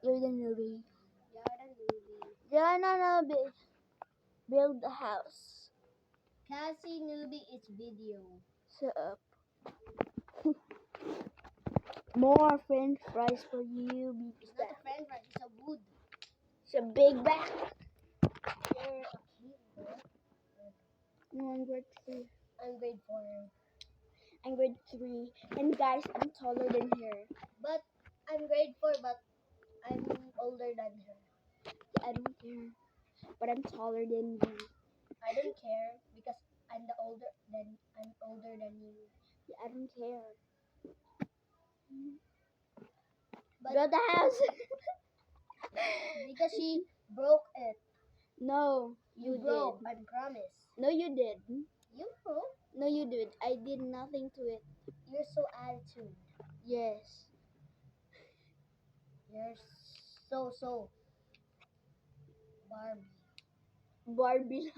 You're the newbie. You're the newbie. You're not newbie. Build the house. Cassie newbie is video. Shut up. More French fries for you, big It's not a stack. friend, right? It's a wood. It's a big bag. You're a kid, bro. No, I'm grade 3. I'm grade 4. I'm grade 3. And guys, I'm taller than her. But I'm grade 4, but I'm older than her. I don't care. But I'm taller than you. I don't care because I'm older than you. Yeah, I don't care. But Build the house. because she broke it. No, You you broke, did. I promise. No, you did. You broke? No, you did. I did nothing to it. You're so attitude. Yes. You're so Barbie. Barbie.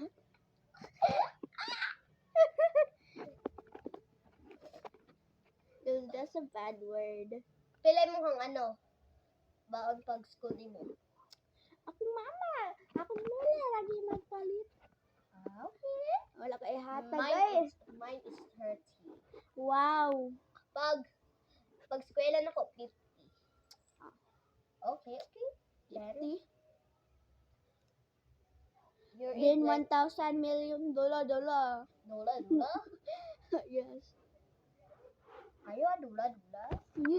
That's a bad word. Pilay mo kung ano, baon pag school mo. Ako mama. Ako muna lagi magpalit. Okay. Wala ka ihata guys. Mine is 30. Wow. Pag eskwela na ko, 50. Okay. Then, 50. you're Then in like, $1,000 million dollar. dula. Yes. Are you a dula? Yes.